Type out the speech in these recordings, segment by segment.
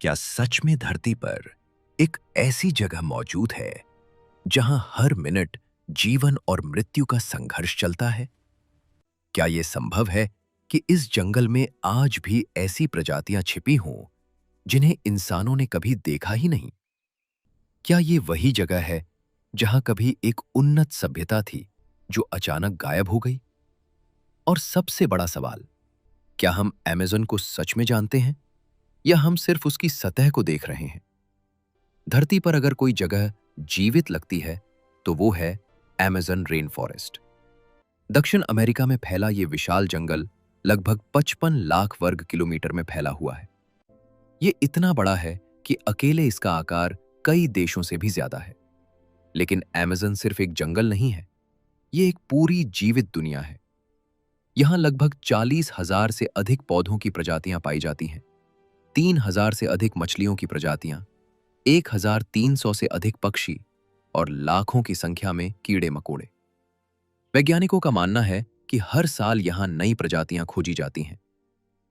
क्या सच में धरती पर एक ऐसी जगह मौजूद है जहां हर मिनट जीवन और मृत्यु का संघर्ष चलता है? क्या यह संभव है कि इस जंगल में आज भी ऐसी प्रजातियां छिपी हों जिन्हें इंसानों ने कभी देखा ही नहीं? क्या ये वही जगह है जहां कभी एक उन्नत सभ्यता थी जो अचानक गायब हो गई? और सबसे बड़ा सवाल, क्या हम अमेज़न को सच में जानते हैं या हम सिर्फ उसकी सतह को देख रहे हैं? धरती पर अगर कोई जगह जीवित लगती है तो वो है अमेज़न रेन फॉरेस्ट। दक्षिण अमेरिका में फैला ये विशाल जंगल लगभग 55 लाख वर्ग किलोमीटर में फैला हुआ है। ये इतना बड़ा है कि अकेले इसका आकार कई देशों से भी ज्यादा है। लेकिन अमेज़न सिर्फ एक जंगल नहीं है, ये एक पूरी जीवित दुनिया है। यहाँ लगभग 40,000 से अधिक पौधों की प्रजातियां पाई जाती हैं, 3,000 से अधिक मछलियों की प्रजातियां, 1,300 से अधिक पक्षी और लाखों की संख्या में कीड़े मकोड़े। वैज्ञानिकों का मानना है कि हर साल यहां नई प्रजातियां खोजी जाती हैं,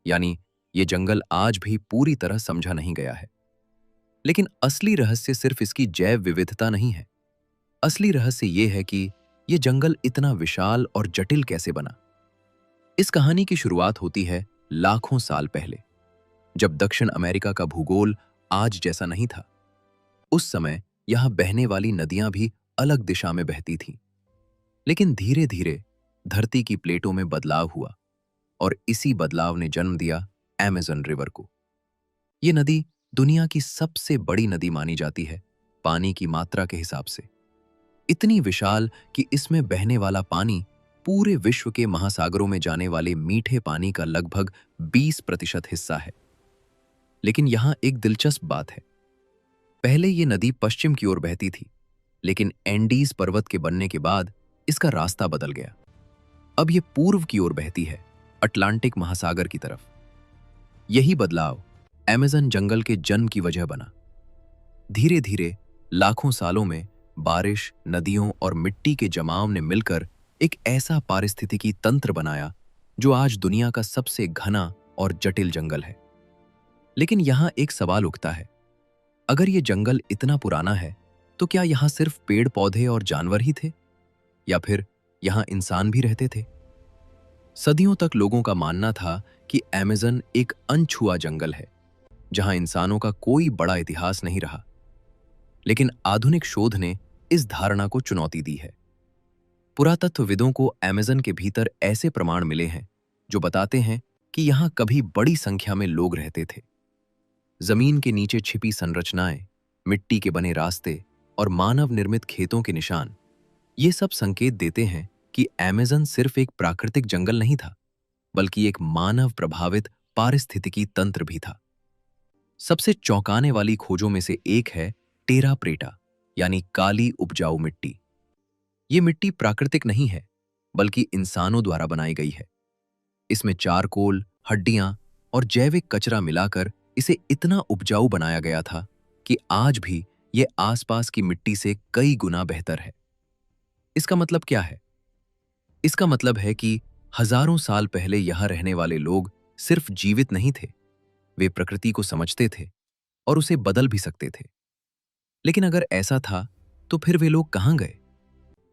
यानी ये जंगल आज भी पूरी तरह समझा नहीं गया है। लेकिन असली रहस्य सिर्फ इसकी जैव विविधता नहीं है। असली रहस्य ये है कि ये जंगल इतना विशाल और जटिल कैसे बना। इस कहानी की शुरुआत होती है लाखों साल पहले, जब दक्षिण अमेरिका का भूगोल आज जैसा नहीं था। उस समय यहां बहने वाली नदियां भी अलग दिशा में बहती थीं। लेकिन धीरे धीरे धरती की प्लेटों में बदलाव हुआ और इसी बदलाव ने जन्म दिया अमेज़न रिवर को। ये नदी दुनिया की सबसे बड़ी नदी मानी जाती है पानी की मात्रा के हिसाब से। इतनी विशाल कि इसमें बहने वाला पानी पूरे विश्व के महासागरों में जाने वाले मीठे पानी का लगभग 20% हिस्सा है। लेकिन यहां एक दिलचस्प बात है। पहले ये नदी पश्चिम की ओर बहती थी, लेकिन एंडीज पर्वत के बनने के बाद इसका रास्ता बदल गया। अब ये पूर्व की ओर बहती है, अटलांटिक महासागर की तरफ। यही बदलाव अमेज़न जंगल के जन्म की वजह बना। धीरे धीरे लाखों सालों में बारिश, नदियों और मिट्टी के जमाव ने मिलकर एक ऐसा पारिस्थितिकी तंत्र बनाया जो आज दुनिया का सबसे घना और जटिल जंगल है। लेकिन यहां एक सवाल उठता है, अगर ये जंगल इतना पुराना है तो क्या यहां सिर्फ पेड़ पौधे और जानवर ही थे, या फिर यहां इंसान भी रहते थे? सदियों तक लोगों का मानना था कि अमेज़न एक अनछुआ जंगल है जहां इंसानों का कोई बड़ा इतिहास नहीं रहा। लेकिन आधुनिक शोध ने इस धारणा को चुनौती दी है। पुरातत्वविदों को अमेज़न के भीतर ऐसे प्रमाण मिले हैं जो बताते हैं कि यहां कभी बड़ी संख्या में लोग रहते थे। जमीन के नीचे छिपी संरचनाएं, मिट्टी के बने रास्ते और मानव निर्मित खेतों के निशान, ये सब संकेत देते हैं कि अमेज़न सिर्फ एक प्राकृतिक जंगल नहीं था, बल्कि एक मानव प्रभावित पारिस्थितिकी तंत्र भी था। सबसे चौंकाने वाली खोजों में से एक है टेरा प्रेटा, यानी काली उपजाऊ मिट्टी। ये मिट्टी प्राकृतिक नहीं है, बल्कि इंसानों द्वारा बनाई गई है। इसमें चारकोल, हड्डियां और जैविक कचरा मिलाकर इसे इतना उपजाऊ बनाया गया था कि आज भी ये आसपास की मिट्टी से कई गुना बेहतर है। इसका मतलब क्या है? इसका मतलब है कि हजारों साल पहले यहां रहने वाले लोग सिर्फ जीवित नहीं थे, वे प्रकृति को समझते थे और उसे बदल भी सकते थे। लेकिन अगर ऐसा था तो फिर वे लोग कहां गए?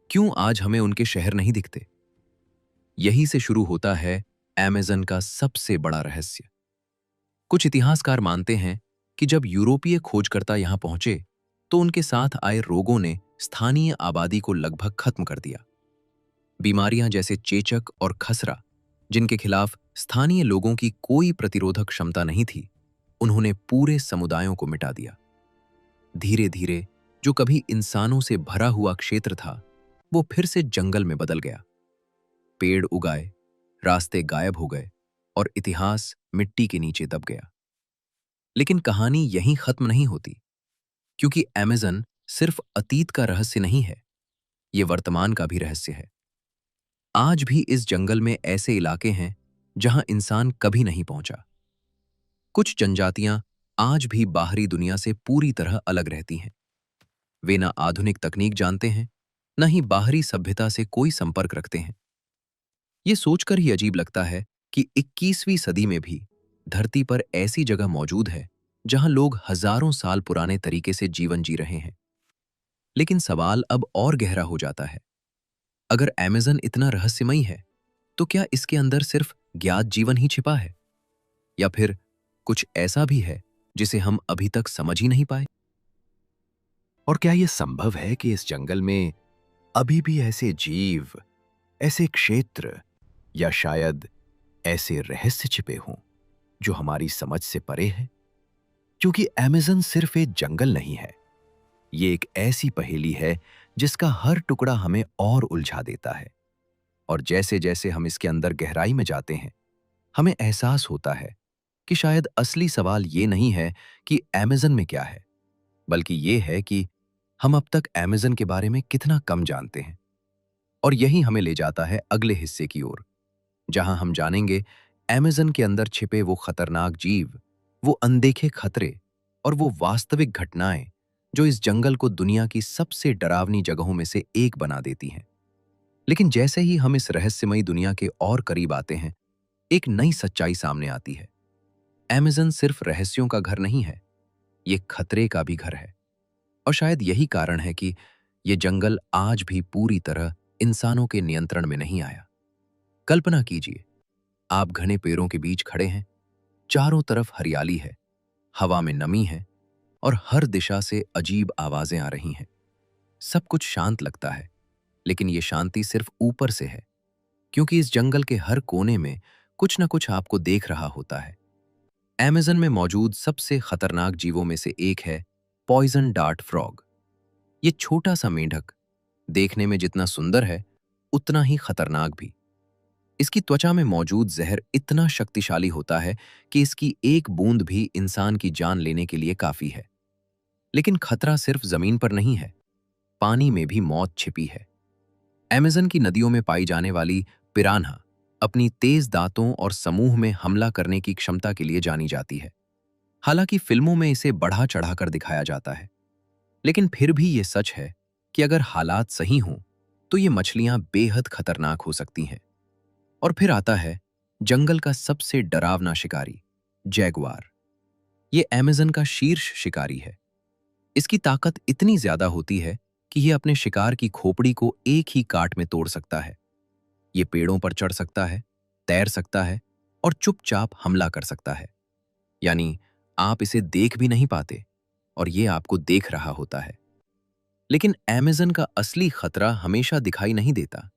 क्यों आज हमें उनके शहर नहीं दिखते? यही से शुरू होता है अमेज़न का सबसे बड़ा रहस्य। कुछ इतिहासकार मानते हैं कि जब यूरोपीय खोजकर्ता यहां पहुंचे तो उनके साथ आए रोगों ने स्थानीय आबादी को लगभग खत्म कर दिया। बीमारियां जैसे चेचक और खसरा, जिनके खिलाफ स्थानीय लोगों की कोई प्रतिरोधक क्षमता नहीं थी, उन्होंने पूरे समुदायों को मिटा दिया। धीरे धीरे जो कभी इंसानों से भरा हुआ क्षेत्र था, वो फिर से जंगल में बदल गया। पेड़ उगाए, रास्ते गायब हो गए और इतिहास मिट्टी के नीचे दब गया। लेकिन कहानी यहीं खत्म नहीं होती, क्योंकि अमेज़न सिर्फ अतीत का रहस्य नहीं है, ये वर्तमान का भी रहस्य है। आज भी इस जंगल में ऐसे इलाके हैं जहां इंसान कभी नहीं पहुंचा। कुछ जनजातियां आज भी बाहरी दुनिया से पूरी तरह अलग रहती हैं। वे ना आधुनिक तकनीक जानते हैं, न ही बाहरी सभ्यता से कोई संपर्क रखते हैं। ये सोचकर ही अजीब लगता है कि 21वीं सदी में भी धरती पर ऐसी जगह मौजूद है जहां लोग हजारों साल पुराने तरीके से जीवन जी रहे हैं। लेकिन सवाल अब और गहरा हो जाता है। अगर अमेज़न इतना रहस्यमयी है, तो क्या इसके अंदर सिर्फ ज्ञात जीवन ही छिपा है, या फिर कुछ ऐसा भी है जिसे हम अभी तक समझ ही नहीं पाए? और क्या यह संभव है कि इस जंगल में अभी भी ऐसे जीव, ऐसे क्षेत्र, या शायद ऐसे रहस्य छिपे हों जो हमारी समझ से परे हैं? क्योंकि अमेज़न सिर्फ एक जंगल नहीं है, ये एक ऐसी पहेली है जिसका हर टुकड़ा हमें और उलझा देता है। और जैसे जैसे हम इसके अंदर गहराई में जाते हैं, हमें एहसास होता है कि शायद असली सवाल ये नहीं है कि अमेज़न में क्या है, बल्कि ये है कि हम अब तक अमेज़न के बारे में कितना कम जानते हैं। और यही हमें ले जाता है अगले हिस्से की ओर, जहां हम जानेंगे अमेज़न के अंदर छिपे वो खतरनाक जीव, वो अनदेखे खतरे, और वो वास्तविक घटनाएं जो इस जंगल को दुनिया की सबसे डरावनी जगहों में से एक बना देती हैं। लेकिन जैसे ही हम इस रहस्यमयी दुनिया के और करीब आते हैं, एक नई सच्चाई सामने आती है। अमेज़न सिर्फ रहस्यों का घर नहीं है, ये खतरे का भी घर है। और शायद यही कारण है कि ये जंगल आज भी पूरी तरह इंसानों के नियंत्रण में नहीं आया। कल्पना कीजिए, आप घने पेड़ों के बीच खड़े हैं, चारों तरफ हरियाली है, हवा में नमी है, और हर दिशा से अजीब आवाजें आ रही हैं। सब कुछ शांत लगता है, लेकिन ये शांति सिर्फ ऊपर से है, क्योंकि इस जंगल के हर कोने में कुछ न कुछ आपको देख रहा होता है। अमेज़न में मौजूद सबसे खतरनाक जीवों में से एक है पॉइजन डार्ट फ्रॉग। ये छोटा सा मेंढक देखने में जितना सुंदर है, उतना ही खतरनाक भी। इसकी त्वचा में मौजूद जहर इतना शक्तिशाली होता है कि इसकी एक बूंद भी इंसान की जान लेने के लिए काफी है। लेकिन खतरा सिर्फ जमीन पर नहीं है, पानी में भी मौत छिपी है। अमेज़न की नदियों में पाई जाने वाली पिरान्हा अपनी तेज दांतों और समूह में हमला करने की क्षमता के लिए जानी जाती है। हालांकि फिल्मों में इसे बढ़ा चढ़ाकर दिखाया जाता है, लेकिन फिर भी ये सच है कि अगर हालात सही हों, तो ये मछलियां बेहद खतरनाक हो सकती हैं। और फिर आता है जंगल का सबसे डरावना शिकारी, जैगुआर। ये अमेज़न का शीर्ष शिकारी है। इसकी ताकत इतनी ज्यादा होती है कि ये अपने शिकार की खोपड़ी को एक ही काट में तोड़ सकता है। ये पेड़ों पर चढ़ सकता है, तैर सकता है, और चुपचाप हमला कर सकता है। यानी आप इसे देख भी नहीं पाते, और ये आपको देख रहा होता है। लेकिन अमेज़न का असली खतरा हमेशा दिखाई नहीं देता।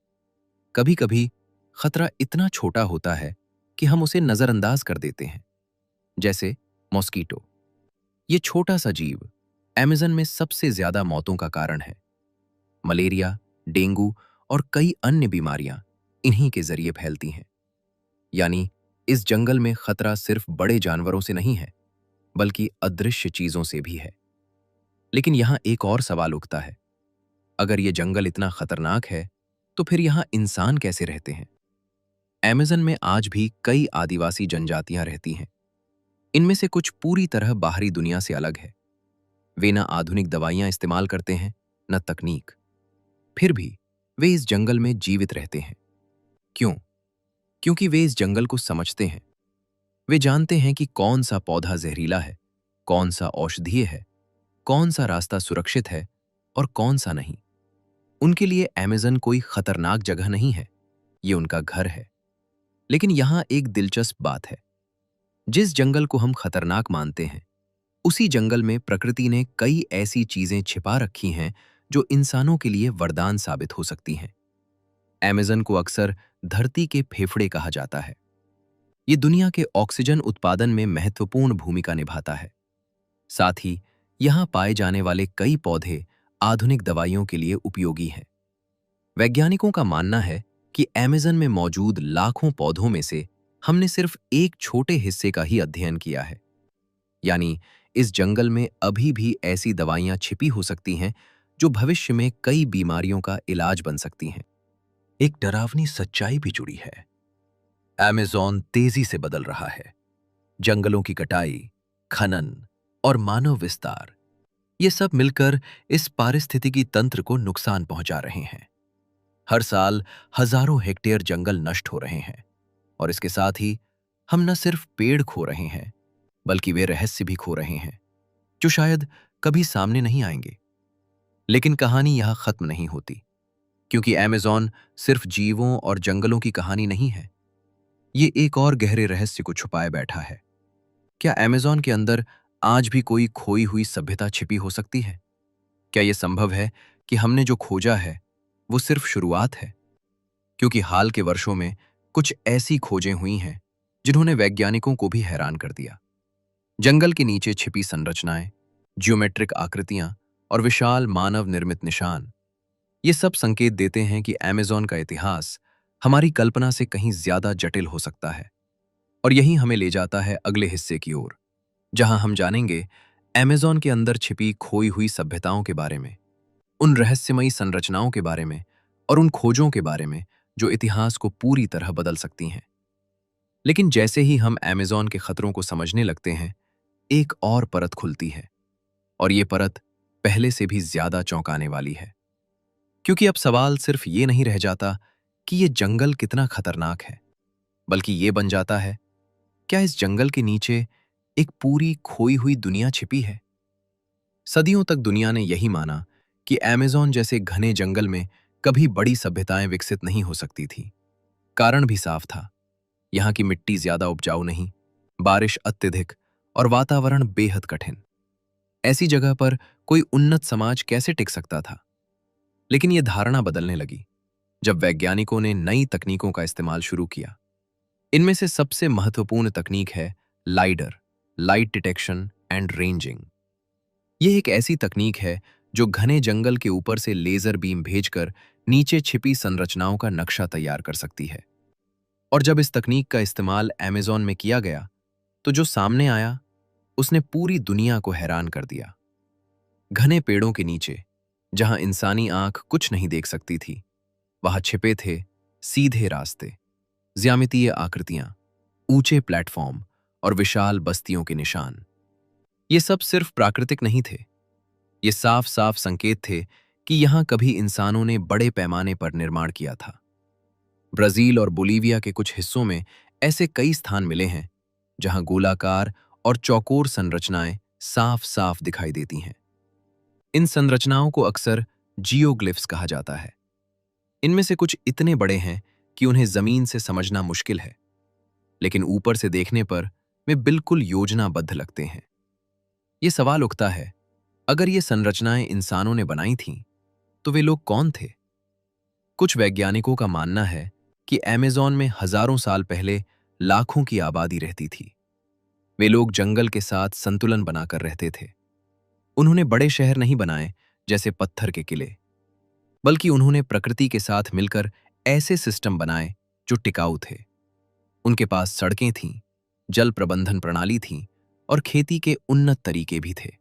कभी कभी खतरा इतना छोटा होता है कि हम उसे नजरअंदाज कर देते हैं। जैसे मॉस्कीटो। ये छोटा सा जीव अमेज़न में सबसे ज्यादा मौतों का कारण है। मलेरिया, डेंगू और कई अन्य बीमारियां इन्हीं के जरिए फैलती हैं। यानी इस जंगल में खतरा सिर्फ बड़े जानवरों से नहीं है, बल्कि अदृश्य चीजों से भी है। लेकिन यहां एक और सवाल उठता है। अगर ये जंगल इतना खतरनाक है, तो फिर यहां इंसान कैसे रहते हैं? अमेज़न में आज भी कई आदिवासी जनजातियां रहती हैं। इनमें से कुछ पूरी तरह बाहरी दुनिया से अलग है। वे न आधुनिक दवाइयां इस्तेमाल करते हैं, न तकनीक। फिर भी वे इस जंगल में जीवित रहते हैं। क्यों? क्योंकि वे इस जंगल को समझते हैं। वे जानते हैं कि कौन सा पौधा जहरीला है, कौन सा औषधीय है, कौन सा रास्ता सुरक्षित है, और कौन सा नहीं। उनके लिए अमेज़न कोई खतरनाक जगह नहीं है, ये उनका घर है। लेकिन यहां एक दिलचस्प बात है। जिस जंगल को हम खतरनाक मानते हैं, उसी जंगल में प्रकृति ने कई ऐसी चीजें छिपा रखी हैं जो इंसानों के लिए वरदान साबित हो सकती हैं। अमेज़न को अक्सर धरती के फेफड़े कहा जाता है। ये दुनिया के ऑक्सीजन उत्पादन में महत्वपूर्ण भूमिका निभाता है। साथ ही यहां पाए जाने वाले कई पौधे आधुनिक दवाइयों के लिए उपयोगी हैं। वैज्ञानिकों का मानना है कि अमेज़न में मौजूद लाखों पौधों में से हमने सिर्फ एक छोटे हिस्से का ही अध्ययन किया है। यानी इस जंगल में अभी भी ऐसी दवाइयां छिपी हो सकती हैं जो भविष्य में कई बीमारियों का इलाज बन सकती हैं। एक डरावनी सच्चाई भी जुड़ी है। अमेज़न तेजी से बदल रहा है। जंगलों की कटाई, खनन और मानव विस्तार, ये सब मिलकर इस पारिस्थितिकी तंत्र को नुकसान पहुंचा रहे हैं। हर साल हजारों हेक्टेयर जंगल नष्ट हो रहे हैं, और इसके साथ ही हम न सिर्फ पेड़ खो रहे हैं, बल्कि वे रहस्य भी खो रहे हैं जो शायद कभी सामने नहीं आएंगे। लेकिन कहानी यहां खत्म नहीं होती, क्योंकि अमेज़न सिर्फ जीवों और जंगलों की कहानी नहीं है। ये एक और गहरे रहस्य को छुपाए बैठा है। क्या अमेज़न के अंदर आज भी कोई खोई हुई सभ्यता छिपी हो सकती है? क्या यह संभव है कि हमने जो खोजा है वो सिर्फ शुरुआत है? क्योंकि हाल के वर्षों में कुछ ऐसी खोजें हुई हैं जिन्होंने वैज्ञानिकों को भी हैरान कर दिया। जंगल के नीचे छिपी संरचनाएं, ज्योमेट्रिक आकृतियां और विशाल मानव निर्मित निशान, ये सब संकेत देते हैं कि अमेज़न का इतिहास हमारी कल्पना से कहीं ज्यादा जटिल हो सकता है। और यही हमें ले जाता है अगले हिस्से की ओर, जहां हम जानेंगे अमेज़न के अंदर छिपी खोई हुई सभ्यताओं के बारे में, उन रहस्यमयी संरचनाओं के बारे में और उन खोजों के बारे में जो इतिहास को पूरी तरह बदल सकती हैं। लेकिन जैसे ही हम अमेज़न के खतरों को समझने लगते हैं, एक और परत खुलती है, और ये परत पहले से भी ज्यादा चौंकाने वाली है। क्योंकि अब सवाल सिर्फ ये नहीं रह जाता कि ये जंगल कितना खतरनाक है, बल्कि ये बन जाता है, क्या इस जंगल के नीचे एक पूरी खोई हुई दुनिया छिपी है? सदियों तक दुनिया ने यही माना कि अमेज़न जैसे घने जंगल में कभी बड़ी सभ्यताएं विकसित नहीं हो सकती थी। कारण भी साफ था, यहाँ की मिट्टी ज्यादा उपजाऊ नहीं, बारिश अत्यधिक और वातावरण बेहद कठिन। ऐसी जगह पर कोई उन्नत समाज कैसे टिक सकता था? लेकिन यह धारणा बदलने लगी जब वैज्ञानिकों ने नई तकनीकों का इस्तेमाल शुरू किया। इनमें से सबसे महत्वपूर्ण तकनीक है lidar, light detection and ranging. यह एक ऐसी तकनीक है जो घने जंगल के ऊपर से लेजर बीम भेजकर नीचे छिपी संरचनाओं का नक्शा तैयार कर सकती है। और जब इस तकनीक का इस्तेमाल अमेज़न में किया गया, तो जो सामने आया उसने पूरी दुनिया को हैरान कर दिया। घने पेड़ों के नीचे, जहां इंसानी आंख कुछ नहीं देख सकती थी, वहां छिपे थे सीधे रास्ते, ज्यामितीय आकृतियां, ऊंचे प्लेटफॉर्म और विशाल बस्तियों के निशान। ये सब सिर्फ प्राकृतिक नहीं थे, ये साफ साफ संकेत थे कि यहां कभी इंसानों ने बड़े पैमाने पर निर्माण किया था। ब्राजील और बोलीविया के कुछ हिस्सों में ऐसे कई स्थान मिले हैं जहां गोलाकार और चौकोर संरचनाएं साफ साफ दिखाई देती हैं। इन संरचनाओं को अक्सर जियोग्लिफ्स कहा जाता है। इनमें से कुछ इतने बड़े हैं कि उन्हें जमीन से समझना मुश्किल है, लेकिन ऊपर से देखने पर वे बिल्कुल योजनाबद्ध लगते हैं। ये सवाल उठता है, अगर ये संरचनाएं इंसानों ने बनाई थीं, तो वे लोग कौन थे? कुछ वैज्ञानिकों का मानना है कि अमेज़न में हजारों साल पहले लाखों की आबादी रहती थी। वे लोग जंगल के साथ संतुलन बनाकर रहते थे। उन्होंने बड़े शहर नहीं बनाए जैसे पत्थर के किले, बल्कि उन्होंने प्रकृति के साथ मिलकर ऐसे सिस्टम बनाए जो टिकाऊ थे। उनके पास सड़कें थीं, जल प्रबंधन प्रणाली थी और खेती के उन्नत तरीके भी थे।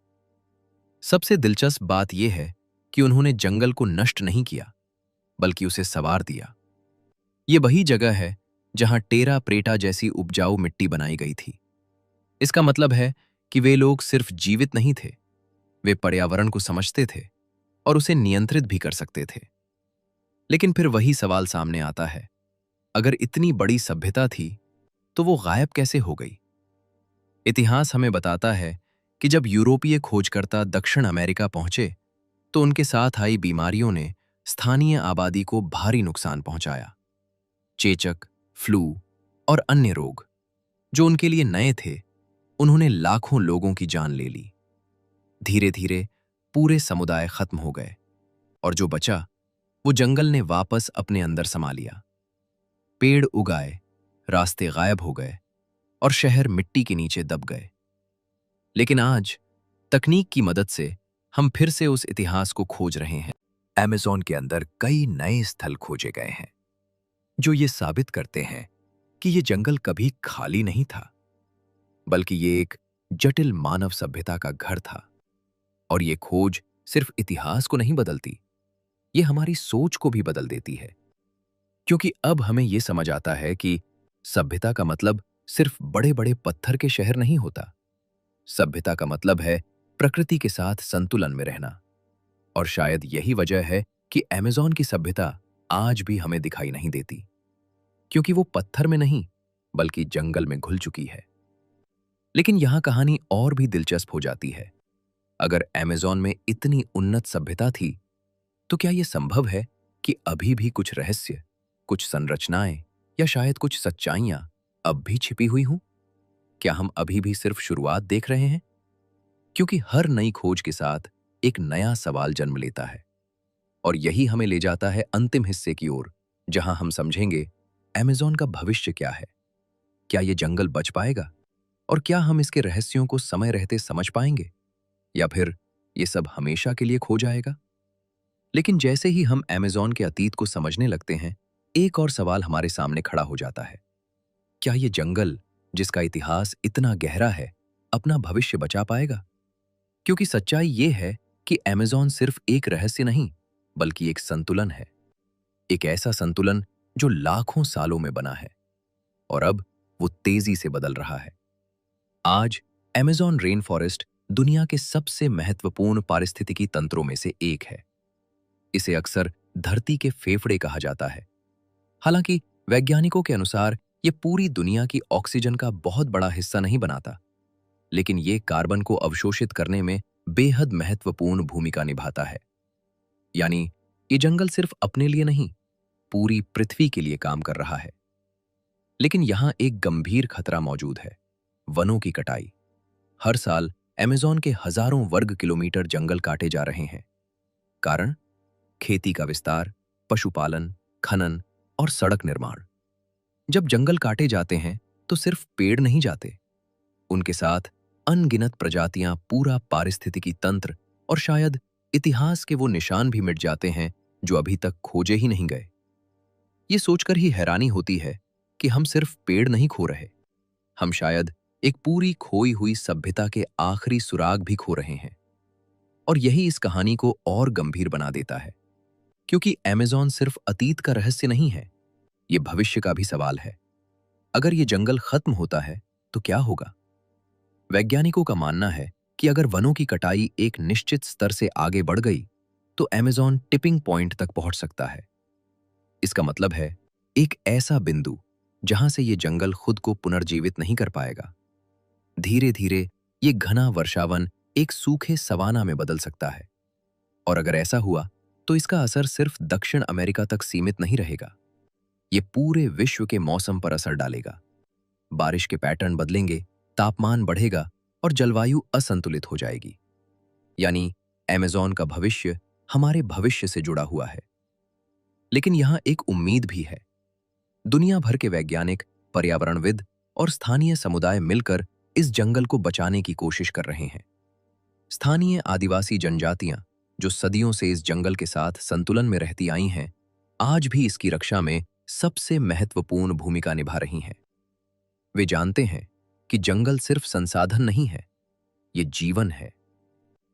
सबसे दिलचस्प बात यह है कि उन्होंने जंगल को नष्ट नहीं किया, बल्कि उसे संवार दिया। ये वही जगह है जहां टेरा प्रेटा जैसी उपजाऊ मिट्टी बनाई गई थी। इसका मतलब है कि वे लोग सिर्फ जीवित नहीं थे, वे पर्यावरण को समझते थे और उसे नियंत्रित भी कर सकते थे। लेकिन फिर वही सवाल सामने आता है, अगर इतनी बड़ी सभ्यता थी तो वो गायब कैसे हो गई? इतिहास हमें बताता है कि जब यूरोपीय खोजकर्ता दक्षिण अमेरिका पहुंचे, तो उनके साथ आई बीमारियों ने स्थानीय आबादी को भारी नुकसान पहुंचाया। चेचक, फ्लू और अन्य रोग जो उनके लिए नए थे, उन्होंने लाखों लोगों की जान ले ली। धीरे धीरे पूरे समुदाय खत्म हो गए, और जो बचा वो जंगल ने वापस अपने अंदर समा लिया। पेड़ उगाए, रास्ते गायब हो गए और शहर मिट्टी के नीचे दब गए। लेकिन आज तकनीक की मदद से हम फिर से उस इतिहास को खोज रहे हैं। अमेज़न के अंदर कई नए स्थल खोजे गए हैं जो ये साबित करते हैं कि ये जंगल कभी खाली नहीं था, बल्कि ये एक जटिल मानव सभ्यता का घर था। और ये खोज सिर्फ इतिहास को नहीं बदलती, ये हमारी सोच को भी बदल देती है। क्योंकि अब हमें ये समझ आता है कि सभ्यता का मतलब सिर्फ बड़े बड़े पत्थर के शहर नहीं होता। सभ्यता का मतलब है प्रकृति के साथ संतुलन में रहना। और शायद यही वजह है कि अमेज़न की सभ्यता आज भी हमें दिखाई नहीं देती, क्योंकि वो पत्थर में नहीं, बल्कि जंगल में घुल चुकी है। लेकिन यहाँ कहानी और भी दिलचस्प हो जाती है। अगर अमेज़न में इतनी उन्नत सभ्यता थी, तो क्या ये संभव है कि अभी भी कुछ रहस्य, कुछ संरचनाएं या शायद कुछ सच्चाइयां अब भी छिपी हुई हों? क्या हम अभी भी सिर्फ शुरुआत देख रहे हैं? क्योंकि हर नई खोज के साथ एक नया सवाल जन्म लेता है, और यही हमें ले जाता है अंतिम हिस्से की ओर, जहां हम समझेंगे अमेज़न का भविष्य क्या है। क्या ये जंगल बच पाएगा? और क्या हम इसके रहस्यों को समय रहते समझ पाएंगे, या फिर ये सब हमेशा के लिए खो जाएगा? लेकिन जैसे ही हम अमेज़न के अतीत को समझने लगते हैं, एक और सवाल हमारे सामने खड़ा हो जाता है। क्या ये जंगल, जिसका इतिहास इतना गहरा है, अपना भविष्य बचा पाएगा? क्योंकि सच्चाई ये है कि अमेज़न सिर्फ एक रहस्य नहीं, बल्कि एक संतुलन है। एक ऐसा संतुलन जो लाखों सालों में बना है, और अब वो तेजी से बदल रहा है। आज अमेज़न रेन फॉरेस्ट दुनिया के सबसे महत्वपूर्ण पारिस्थितिकी तंत्रों में से एक है। इसे अक्सर धरती के फेफड़े कहा जाता है। हालांकि वैज्ञानिकों के अनुसार ये पूरी दुनिया की ऑक्सीजन का बहुत बड़ा हिस्सा नहीं बनाता, लेकिन ये कार्बन को अवशोषित करने में बेहद महत्वपूर्ण भूमिका निभाता है। यानी ये जंगल सिर्फ अपने लिए नहीं, पूरी पृथ्वी के लिए काम कर रहा है। लेकिन यहाँ एक गंभीर खतरा मौजूद है: वनों की कटाई। हर साल अमेज़न के हजारों वर्ग किलोमीटर जंगल काटे जा रहे हैं। कारण: खेती का विस्तार, पशुपालन, खनन और सड़क निर्माण। जब जंगल काटे जाते हैं तो सिर्फ पेड़ नहीं जाते, उनके साथ अनगिनत प्रजातियां, पूरा पारिस्थितिकी तंत्र और शायद इतिहास के वो निशान भी मिट जाते हैं जो अभी तक खोजे ही नहीं गए। ये सोचकर ही हैरानी होती है कि हम सिर्फ पेड़ नहीं खो रहे, हम शायद एक पूरी खोई हुई सभ्यता के आखिरी सुराग भी खो रहे हैं। और यही इस कहानी को और गंभीर बना देता है, क्योंकि अमेज़न सिर्फ अतीत का रहस्य नहीं है, ये भविष्य का भी सवाल है। अगर ये जंगल खत्म होता है तो क्या होगा? वैज्ञानिकों का मानना है कि अगर वनों की कटाई एक निश्चित स्तर से आगे बढ़ गई, तो अमेज़न टिपिंग पॉइंट तक पहुंच सकता है। इसका मतलब है एक ऐसा बिंदु जहां से ये जंगल खुद को पुनर्जीवित नहीं कर पाएगा। धीरे धीरे ये घना वर्षावन एक सूखे सवाना में बदल सकता है। और अगर ऐसा हुआ तो इसका असर सिर्फ दक्षिण अमेरिका तक सीमित नहीं रहेगा, ये पूरे विश्व के मौसम पर असर डालेगा। बारिश के पैटर्न बदलेंगे, तापमान बढ़ेगा और जलवायु असंतुलित हो जाएगी। यानी अमेज़न का भविष्य हमारे भविष्य से जुड़ा हुआ है। लेकिन यहाँ एक उम्मीद भी है। दुनिया भर के वैज्ञानिक, पर्यावरणविद और स्थानीय समुदाय मिलकर इस जंगल को बचाने की कोशिश कर रहे हैं। स्थानीय आदिवासी जनजातियां, जो सदियों से इस जंगल के साथ संतुलन में रहती आई हैं, आज भी इसकी रक्षा में सबसे महत्वपूर्ण भूमिका निभा रही हैं। वे जानते हैं कि जंगल सिर्फ संसाधन नहीं है, ये जीवन है।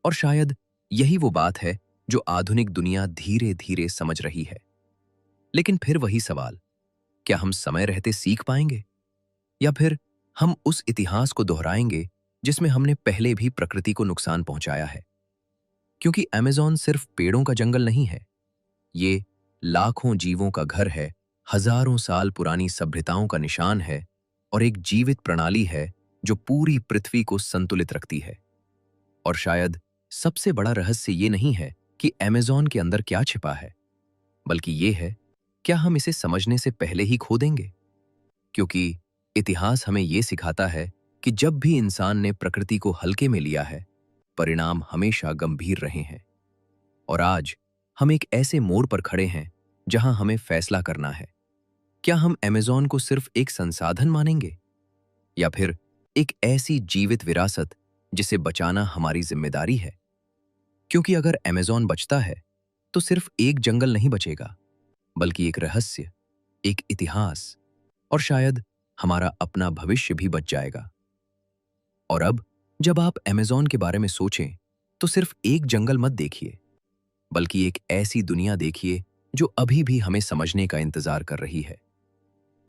और शायद यही वो बात है जो आधुनिक दुनिया धीरे धीरे समझ रही है। लेकिन फिर वही सवाल: क्या हम समय रहते सीख पाएंगे, या फिर हम उस इतिहास को दोहराएंगे जिसमें हमने पहले भी प्रकृति को नुकसान पहुंचाया है? क्योंकि अमेज़न सिर्फ पेड़ों का जंगल नहीं है, ये लाखों जीवों का घर है, हजारों साल पुरानी सभ्यताओं का निशान है, और एक जीवित प्रणाली है जो पूरी पृथ्वी को संतुलित रखती है। और शायद सबसे बड़ा रहस्य ये नहीं है कि अमेज़न के अंदर क्या छिपा है, बल्कि ये है, क्या हम इसे समझने से पहले ही खो देंगे? क्योंकि इतिहास हमें ये सिखाता है कि जब भी इंसान ने प्रकृति को हल्के में लिया है, परिणाम हमेशा गंभीर रहे हैं। और आज हम एक ऐसे मोड़ पर खड़े हैं जहां हमें फैसला करना है: क्या हम अमेज़न को सिर्फ एक संसाधन मानेंगे, या फिर एक ऐसी जीवित विरासत जिसे बचाना हमारी जिम्मेदारी है? क्योंकि अगर अमेज़न बचता है तो सिर्फ एक जंगल नहीं बचेगा, बल्कि एक रहस्य, एक इतिहास और शायद हमारा अपना भविष्य भी बच जाएगा। और अब जब आप अमेज़न के बारे में सोचें, तो सिर्फ एक जंगल मत देखिए, बल्कि एक ऐसी दुनिया देखिए जो अभी भी हमें समझने का इंतजार कर रही है।